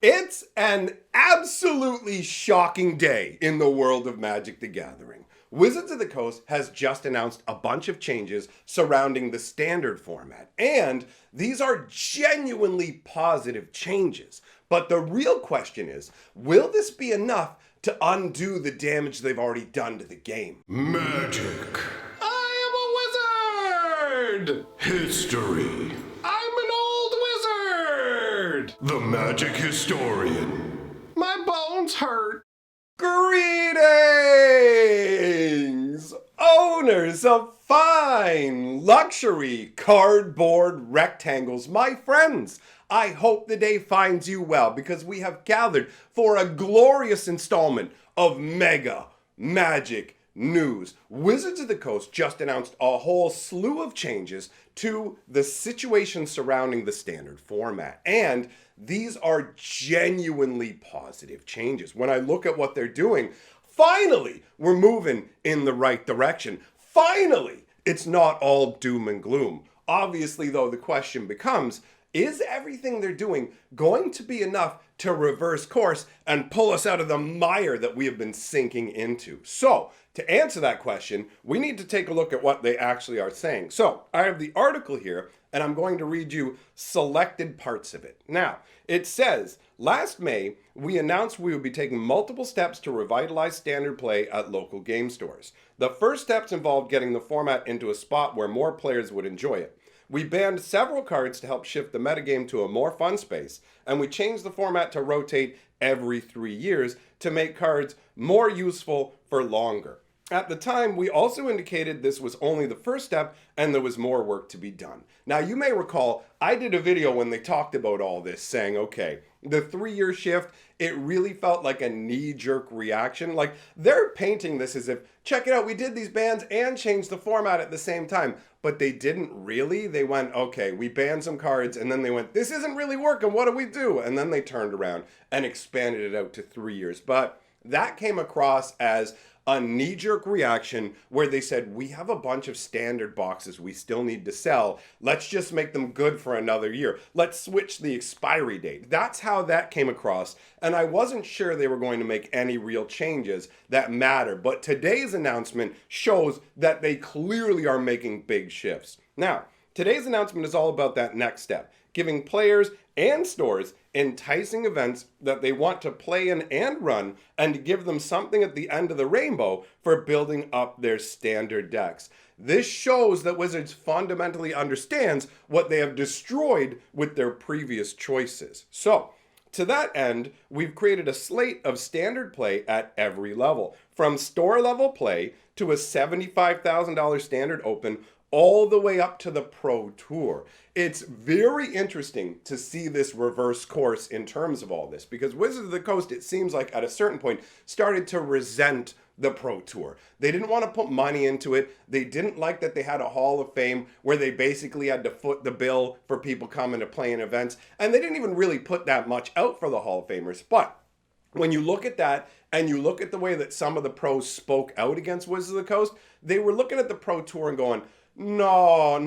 It's an absolutely shocking day in the world of Magic the Gathering. Wizards of the Coast has just announced a bunch of changes surrounding the standard format, and these are genuinely positive changes. But the real question is, will this be enough to undo the damage they've already done to the game? Magic. I am a wizard! History. I'm an old wizard! The magic historian. My bones hurt. Greetings, owners of fine luxury cardboard rectangles, my friends. I hope the day finds you well because we have gathered for a glorious installment of Mega Magic News. Wizards of the Coast just announced a whole slew of changes to the situation surrounding the standard format, and these are genuinely positive changes. When I look at what they're doing, finally, we're moving in the right direction. Finally, it's not all doom and gloom. Obviously, though, the question becomes, is everything they're doing going to be enough to reverse course and pull us out of the mire that we have been sinking into? So, to answer that question, we need to take a look at what they actually are saying. So, I have the article here, and I'm going to read you selected parts of it. Now, it says, last May, we announced we would be taking multiple steps to revitalize standard play at local game stores. The first steps involved getting the format into a spot where more players would enjoy it. We banned several cards to help shift the metagame to a more fun space, and we changed the format to rotate every 3 years to make cards more useful for longer. At the time, we also indicated this was only the first step and there was more work to be done. Now, you may recall, I did a video when they talked about all this saying, okay, the 3-year shift, it really felt like a knee-jerk reaction. Like, they're painting this as if, check it out, we did these bans and changed the format at the same time. But they didn't really. They went, okay, we banned some cards, and then they went, this isn't really working, what do we do? And then they turned around and expanded it out to 3 years. But that came across as a knee-jerk reaction where they said, we have a bunch of standard boxes we still need to sell. Let's just make them good for another year. Let's switch the expiry date. That's how that came across. And I wasn't sure they were going to make any real changes that matter. But today's announcement shows that they clearly are making big shifts. Now, today's announcement is all about that next step, giving players and stores enticing events that they want to play in and run, and to give them something at the end of the rainbow for building up their standard decks. This shows that Wizards fundamentally understands what they have destroyed with their previous choices. So, to that end, we've created a slate of standard play at every level, from store level play to a $75,000 standard open all the way up to the Pro Tour. It's very interesting to see this reverse course in terms of all this, because Wizards of the Coast, it seems like at a certain point, started to resent the Pro Tour. They didn't want to put money into it. They didn't like that they had a Hall of Fame where they basically had to foot the bill for people coming to play in events, and they didn't even really put that much out for the Hall of Famers. But when you look at that, and you look at the way that some of the pros spoke out against Wizards of the Coast, they were looking at the Pro Tour and going, no,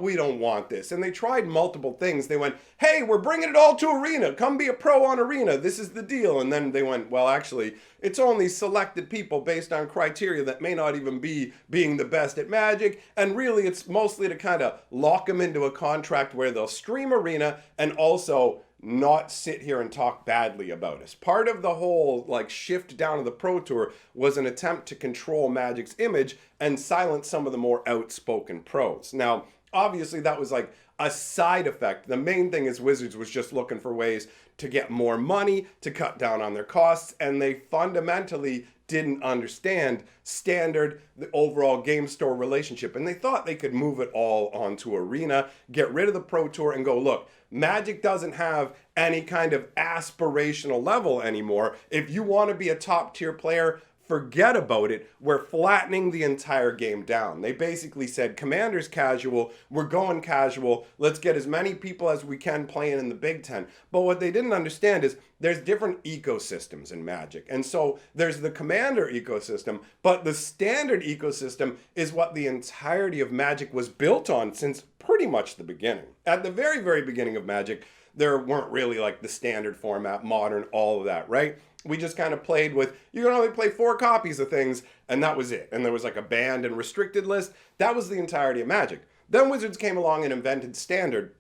we don't want this. And they tried multiple things. They went, hey, we're bringing it all to Arena. Come be a pro on Arena. This is the deal. And then they went, well, actually, it's only selected people based on criteria that may not even be being the best at Magic. And really, it's mostly to kind of lock them into a contract where they'll stream Arena and also not sit here and talk badly about us. Part of the whole shift down to the Pro Tour was an attempt to control Magic's image and silence some of the more outspoken pros. Now, obviously that was a side effect. The main thing is Wizards was just looking for ways to get more money, to cut down on their costs, and they fundamentally didn't understand standard, the overall game store relationship. And they thought they could move it all onto Arena, get rid of the Pro Tour and go, look, Magic doesn't have any kind of aspirational level anymore. If you want to be a top tier player, forget about it. We're flattening the entire game down. They basically said, Commander's casual, we're going casual, let's get as many people as we can playing in the Big Ten. But what they didn't understand is there's different ecosystems in Magic. And so there's the Commander ecosystem, but the standard ecosystem is what the entirety of Magic was built on since pretty much the beginning. At the very, very beginning of Magic, there weren't really like the standard format, modern, all of that, right? We just kind of played with, you can only play 4 copies of things, and that was it. And there was like a banned and restricted list. That was the entirety of Magic. Then Wizards came along and invented Standard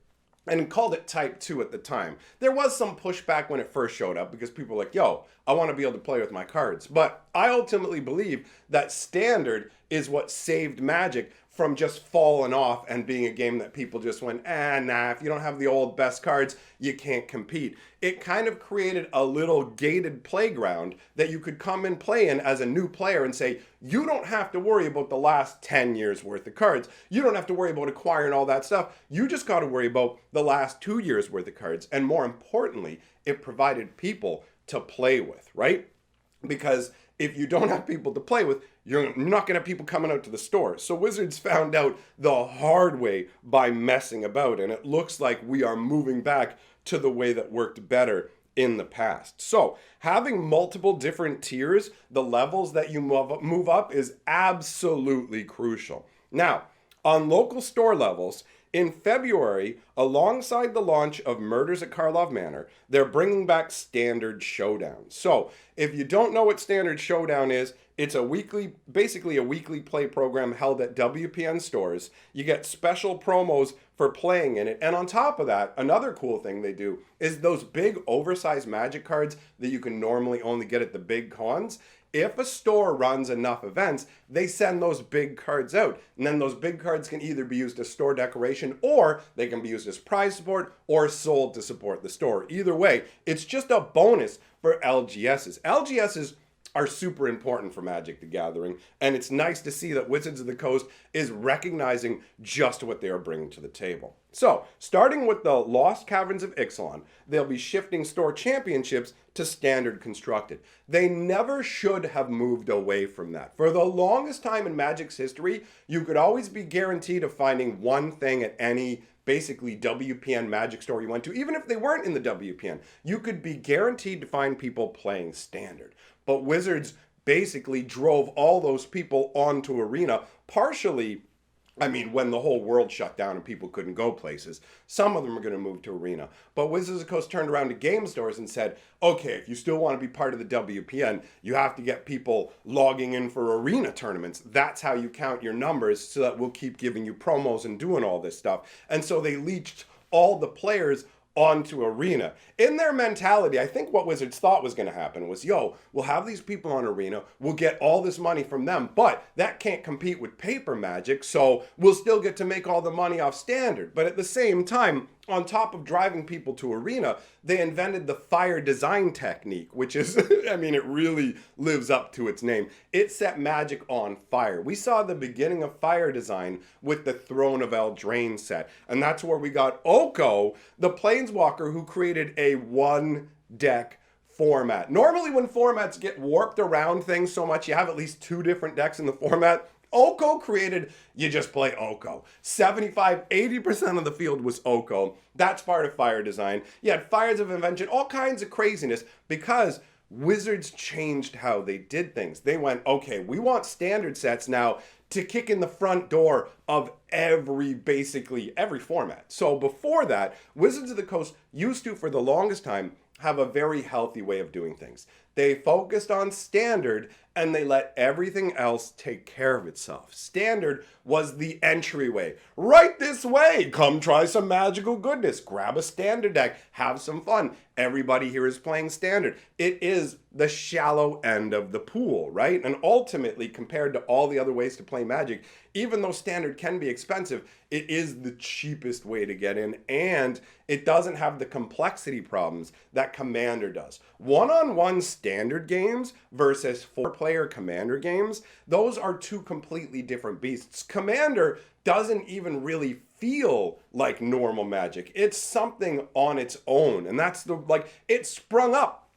and called it Type 2 at the time. There was some pushback when it first showed up because people were like, yo, I want to be able to play with my cards. But I ultimately believe that Standard is what saved Magic from just falling off and being a game that people just went, nah, if you don't have the old best cards, you can't compete. It kind of created a little gated playground that you could come and play in as a new player and say, you don't have to worry about the last 10 years worth of cards. You don't have to worry about acquiring all that stuff. You just got to worry about the last 2 years worth of cards. And more importantly, it provided people to play with, right? Because if you don't have people to play with, you're not going to have people coming out to the store. So Wizards found out the hard way by messing about, and it looks like we are moving back to the way that worked better in the past. So having multiple different tiers, the levels that you move up is absolutely crucial. Now, on local store levels, in February, alongside the launch of Murders at Karlov Manor, they're bringing back Standard Showdown. So, if you don't know what Standard Showdown is, it's basically a weekly play program held at WPN stores. You get special promos for playing in it. And on top of that, another cool thing they do is those big oversized Magic cards that you can normally only get at the big cons. If a store runs enough events, they send those big cards out. And then those big cards can either be used as store decoration, or they can be used as prize support or sold to support the store. Either way, it's just a bonus for LGSs. LGSs are super important for Magic the Gathering, and it's nice to see that Wizards of the Coast is recognizing just what they are bringing to the table. So, starting with the Lost Caverns of Ixalan, they'll be shifting store championships to Standard constructed. They never should have moved away from that. For the longest time in Magic's history, you could always be guaranteed of finding one thing at any basically WPN Magic store you went to. Even if they weren't in the WPN, you could be guaranteed to find people playing Standard. But Wizards basically drove all those people onto Arena, partially, when the whole world shut down and people couldn't go places. Some of them are going to move to Arena. But Wizards of the Coast turned around to game stores and said, okay, if you still want to be part of the WPN, you have to get people logging in for Arena tournaments. That's how you count your numbers, so that we'll keep giving you promos and doing all this stuff. And so they leached all the players onto Arena. In their mentality, I think what Wizards thought was going to happen was, we'll have these people on Arena, we'll get all this money from them, but that can't compete with paper Magic, so we'll still get to make all the money off Standard. But at the same time, on top of driving people to Arena, they invented the fire design technique, which is, it really lives up to its name. It set Magic on fire. We saw the beginning of fire design with the Throne of Eldraine set, and that's where we got Oko, the Planeswalker, who created a one-deck format. Normally when formats get warped around things so much, you have at least 2 different decks in the format. Oko created, you just play Oko. 80% of the field was Oko. That's part of fire design. You had Fires of Invention, all kinds of craziness, because Wizards changed how they did things. They went, okay, we want Standard sets now to kick in the front door of basically every format. So before that, Wizards of the Coast used to, for the longest time, have a very healthy way of doing things. They focused on Standard, and they let everything else take care of itself. Standard was the entryway. Right this way, come try some magical goodness. Grab a Standard deck, have some fun. Everybody here is playing Standard. It is the shallow end of the pool, right? And ultimately, compared to all the other ways to play Magic, even though Standard can be expensive, it is the cheapest way to get in, and it doesn't have the complexity problems that Commander does. One-on-one Standard games versus 4-player Commander games, those are 2 completely different beasts. Commander doesn't even really feel like normal Magic. It's something on its own, and that's it sprung up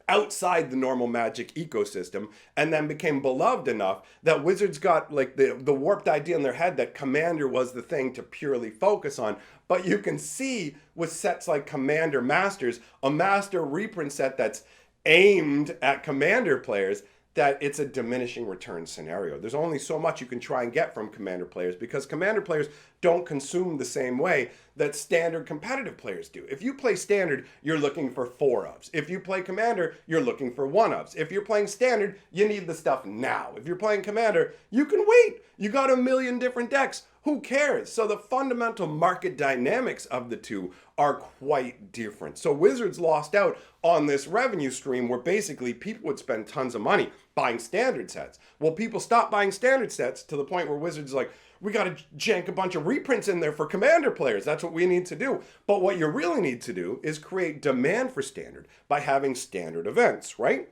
outside the normal Magic ecosystem and then became beloved enough that Wizards got the warped idea in their head that Commander was the thing to purely focus on. But you can see with sets like Commander Masters, a Master reprint set that's aimed at Commander players, that it's a diminishing return scenario. There's only so much you can try and get from Commander players because Commander players don't consume the same way that Standard competitive players do. If you play Standard, you're looking for 4-ofs. If you play Commander, you're looking for 1-ofs. If you're playing Standard, you need the stuff now. If you're playing Commander, you can wait. You got a million different decks. Who cares? So the fundamental market dynamics of the two are quite different. So Wizards lost out on this revenue stream where basically people would spend tons of money buying Standard sets. Well, people stopped buying Standard sets to the point where Wizards is like, we got to jank a bunch of reprints in there for Commander players. That's what we need to do. But what you really need to do is create demand for Standard by having Standard events, right?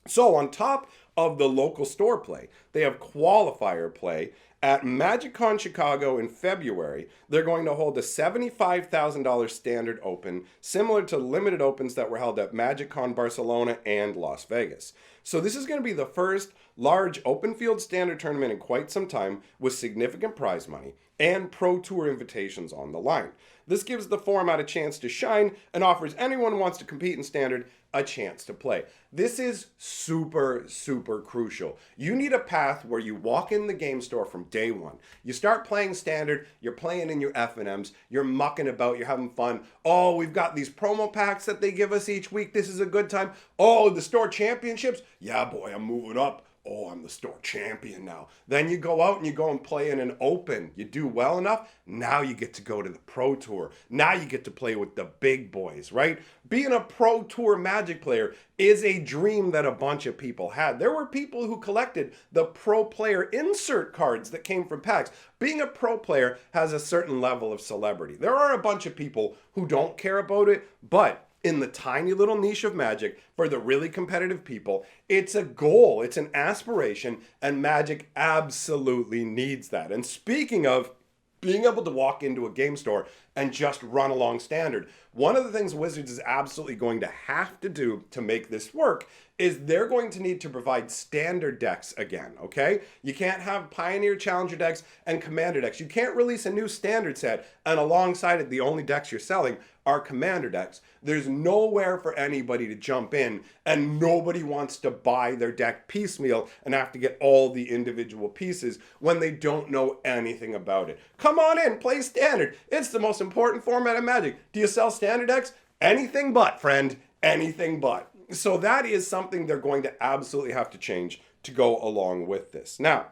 So on top of the local store play, they have qualifier play. At MagicCon Chicago in February, they're going to hold a $75,000 Standard Open, similar to limited opens that were held at MagicCon Barcelona and Las Vegas. So this is going to be the first large open field Standard tournament in quite some time with significant prize money and Pro Tour invitations on the line. This gives the format a chance to shine and offers anyone who wants to compete in Standard a chance to play. This is super, super crucial. You need a path where you walk in the game store from day one. You start playing Standard, you're playing in your F&Ms, you're mucking about, you're having fun. Oh, we've got these promo packs that they give us each week. This is a good time. Oh, the store championships. Yeah, boy, I'm moving up. Oh, I'm the store champion now. Then you go out and you go and play in an open. You do well enough, now you get to go to the Pro Tour. Now you get to play with the big boys, right? Being a Pro Tour Magic player is a dream that a bunch of people had. There were people who collected the pro player insert cards that came from packs. Being a pro player has a certain level of celebrity. There are a bunch of people who don't care about it, but in the tiny little niche of Magic, for the really competitive people, it's a goal, it's an aspiration, and Magic absolutely needs that. And speaking of being able to walk into a game store and just run along Standard, one of the things Wizards is absolutely going to have to do to make this work is they're going to need to provide Standard decks again, okay? You can't have Pioneer Challenger decks and Commander decks. You can't release a new Standard set and alongside it the only decks you're selling are Commander decks. There's nowhere for anybody to jump in and nobody wants to buy their deck piecemeal and have to get all the individual pieces when they don't know anything about it. Come on in, play Standard. It's the most important format of Magic. Do you sell Standard decks? Anything but, friend. Anything but. So that is something they're going to absolutely have to change to go along with this. Now,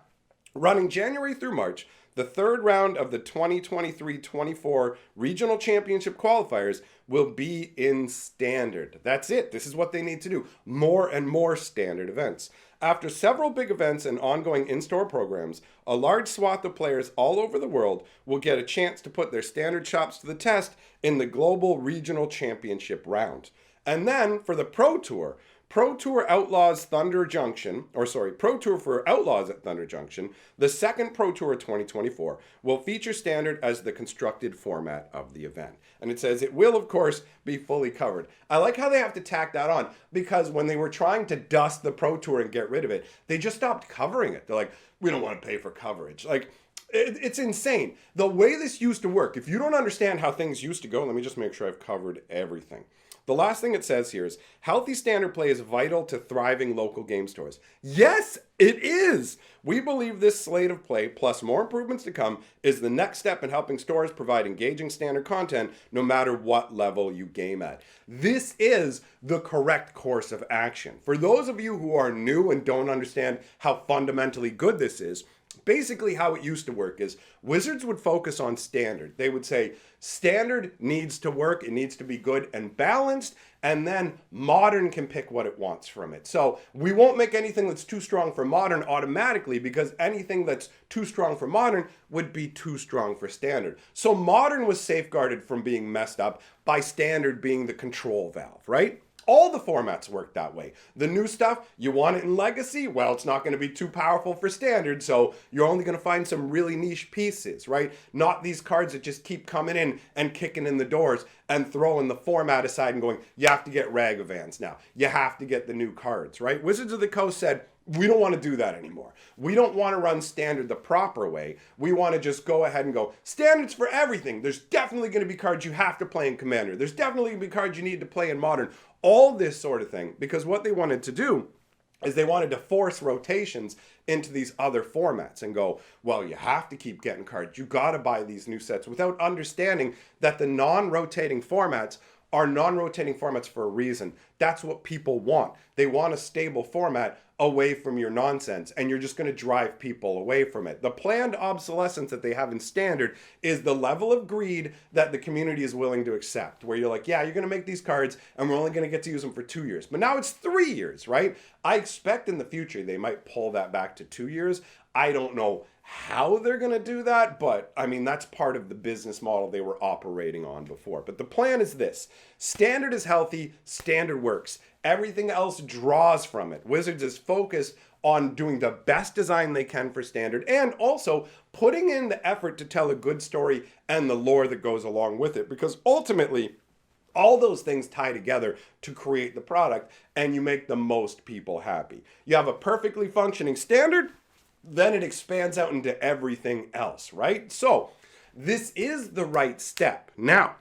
running January through March, the third round of the 2023-24 Regional Championship qualifiers will be in Standard. That's it. This is what they need to do. More and more Standard events. After several big events and ongoing in-store programs, a large swath of players all over the world will get a chance to put their Standard chops to the test in the Global Regional Championship round. And then for the Pro Tour for Outlaws at Thunder Junction, the second Pro Tour of 2024 will feature Standard as the constructed format of the event. And it says it will, of course, be fully covered. I like how they have to tack that on because when they were trying to dust the Pro Tour and get rid of it, they just stopped covering it. They're like, we don't want to pay for coverage. Like, it's insane. The way this used to work, if you don't understand how things used to go, let me just make sure I've covered everything. The last thing it says here is, healthy Standard play is vital to thriving local game stores. Yes, it is! We believe this slate of play, plus more improvements to come, is the next step in helping stores provide engaging Standard content no matter what level you game at. This is the correct course of action. For those of you who are new and don't understand how fundamentally good this is, basically how it used to work is Wizards would focus on Standard. They would say Standard needs to work, it needs to be good and balanced, and then Modern can pick what it wants from it. So we won't make anything that's too strong for Modern automatically because anything that's too strong for Modern would be too strong for Standard. So Modern was safeguarded from being messed up by Standard being the control valve, right? All the formats work that way. The new stuff, you want it in Legacy? Well, it's not going to be too powerful for Standard, so you're only going to find some really niche pieces, right? Not these cards that just keep coming in and kicking in the doors and throwing the format aside and going, you have to get Ragavans now. You have to get the new cards, right? Wizards of the Coast said, we don't want to do that anymore. We don't want to run Standard the proper way. We want to just go ahead and go, Standard's for everything. There's definitely going to be cards you have to play in Commander. There's definitely going to be cards you need to play in Modern. All this sort of thing, because what they wanted to do is they wanted to force rotations into these other formats and go, well, you have to keep getting cards. You got to buy these new sets without understanding that the non-rotating formats are non-rotating formats for a reason. That's what people want. They want a stable format away from your nonsense, and you're just going to drive people away from it. The planned obsolescence that they have in standard is the level of greed that the community is willing to accept, where you're like, yeah, you're going to make these cards and we're only going to get to use them for 2 years. But now it's 3 years, right? I expect in the future they might pull that back to 2 years. I don't know how they're going to do that, but I mean, that's part of the business model they were operating on before. But the plan is this: standard is healthy, standard works. Everything else draws from it. Wizards is focused on doing the best design they can for standard and also putting in the effort to tell a good story and the lore that goes along with it, because ultimately all those things tie together to create the product and you make the most people happy. You have a perfectly functioning standard, then it expands out into everything else, right? So this is the right step. Now,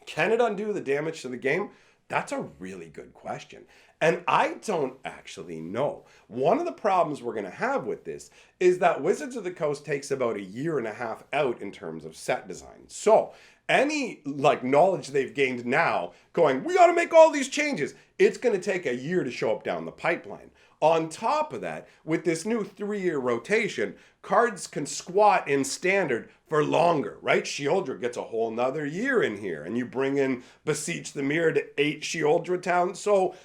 can it undo the damage to the game? That's a really good question. And I don't actually know. One of the problems we're going to have with this is that Wizards of the Coast takes about 1.5 years out in terms of set design. So any knowledge they've gained now going, we got to make all these changes, it's going to take 1 year to show up down the pipeline. On top of that, with this new 3-year rotation, cards can squat in standard for longer, right? Sheoldra gets a whole nother year in here, and you bring in Beseech the Mirror to 8 Sheoldra towns. So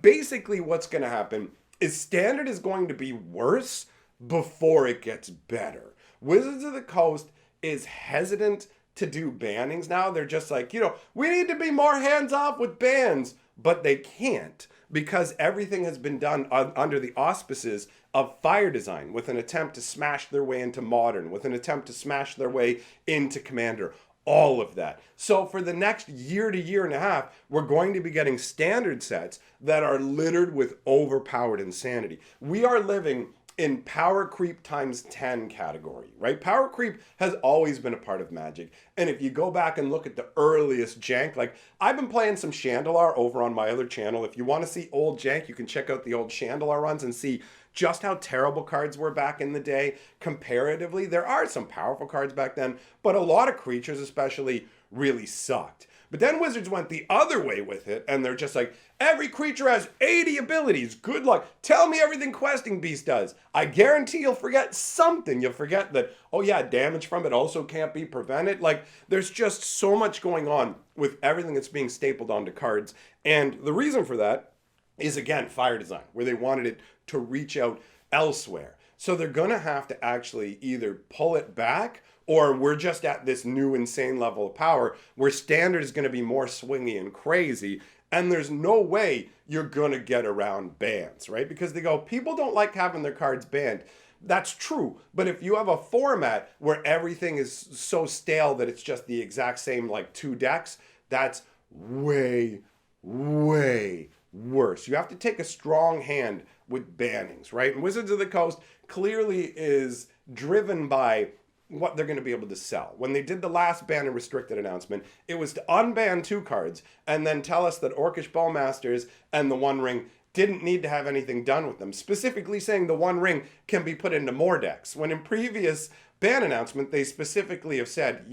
basically what's going to happen is standard is going to be worse before it gets better. Wizards of the Coast is hesitant to do bannings now. They're just like, we need to be more hands-off with bans, but they can't, because everything has been done under the auspices of Fire Design, with an attempt to smash their way into Modern, with an attempt to smash their way into Commander, all of that. So for the next 1 to 1.5 years, we're going to be getting standard sets that are littered with overpowered insanity. We are living in power creep times 10 category, right? Power creep has always been a part of Magic. And if you go back and look at the earliest jank, I've been playing some Chandelar over on my other channel. If you want to see old jank, you can check out the old Chandelar runs and see just how terrible cards were back in the day. Comparatively, there are some powerful cards back then, but a lot of creatures especially really sucked. But then Wizards went the other way with it, and they're just like, every creature has 80 abilities. Good luck. Tell me everything Questing Beast does. I guarantee you'll forget something. You'll forget that, oh yeah, damage from it also can't be prevented. There's just so much going on with everything that's being stapled onto cards. And the reason for that is, again, Fire Design, where they wanted it to reach out elsewhere. So they're going to have to actually either pull it back, or we're just at this new insane level of power where standard is going to be more swingy and crazy, and there's no way you're going to get around bans, right? Because they go, people don't like having their cards banned. That's true, but if you have a format where everything is so stale that it's just the exact same 2 decks, that's way, way worse. You have to take a strong hand with bannings, right? And Wizards of the Coast clearly is driven by what they're going to be able to sell. When they did the last ban and restricted announcement, it was to unban 2 cards and then tell us that Orcish Bowmasters and the One Ring didn't need to have anything done with them, specifically saying the One Ring can be put into more decks. When in previous ban announcement, they specifically have said,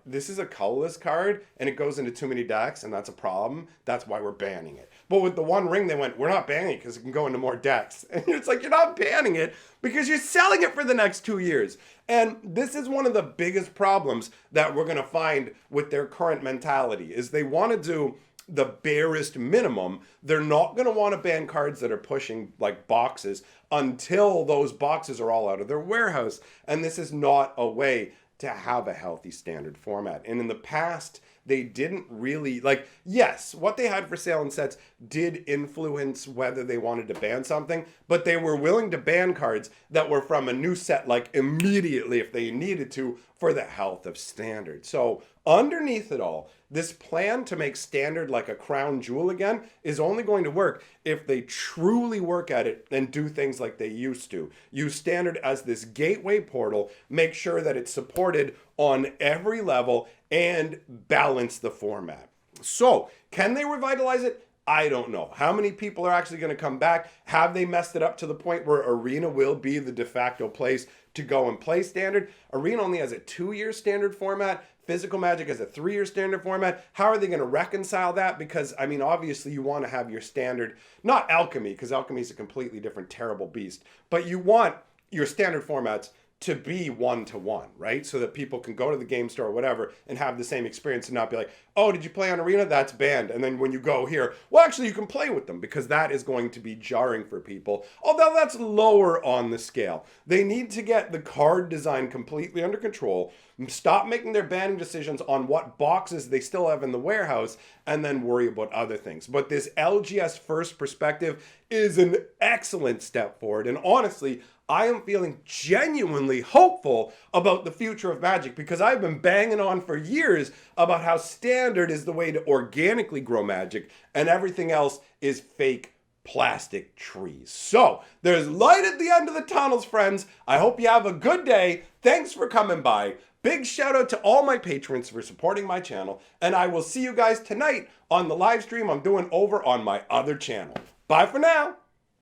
this is a colorless card and it goes into too many decks and that's a problem. That's why we're banning it. But with the One Ring, they went, we're not banning it because it can go into more decks. And it's like, you're not banning it because you're selling it for the next 2 years. And this is one of the biggest problems that we're going to find with their current mentality, is they want to do the barest minimum. They're not going to want to ban cards that are pushing boxes until those boxes are all out of their warehouse. And this is not a way to have a healthy standard format. And in the past, they didn't really, yes, what they had for sale in sets did influence whether they wanted to ban something, but they were willing to ban cards that were from a new set, immediately if they needed to, for the health of standard. So underneath it all, this plan to make standard like a crown jewel again is only going to work if they truly work at it and do things like they used to. Use standard as this gateway portal, make sure that it's supported on every level, and balance the format. So, can they revitalize it? I don't know. How many people are actually going to come back? Have they messed it up to the point where Arena will be the de facto place to go and play Standard? Arena only has a 2-year standard format. Physical Magic has a 3-year standard format. How are they going to reconcile that? Because, I mean, obviously you want to have your standard, not Alchemy, because Alchemy is a completely different, terrible beast, but you want your standard formats to be 1-to-1, right? So that people can go to the game store or whatever and have the same experience and not be like, oh, did you play on Arena? That's banned. And then when you go here, well, actually you can play with them, because that is going to be jarring for people. Although that's lower on the scale. They need to get the card design completely under control, stop making their banning decisions on what boxes they still have in the warehouse, and then worry about other things. But this LGS first perspective is an excellent step forward. And honestly, I am feeling genuinely hopeful about the future of Magic, because I've been banging on for years about how Standard is the way to organically grow Magic and everything else is fake plastic trees. So there's light at the end of the tunnels, friends. I hope you have a good day. Thanks for coming by. Big shout out to all my patrons for supporting my channel, and I will see you guys tonight on the live stream I'm doing over on my other channel. Bye for now.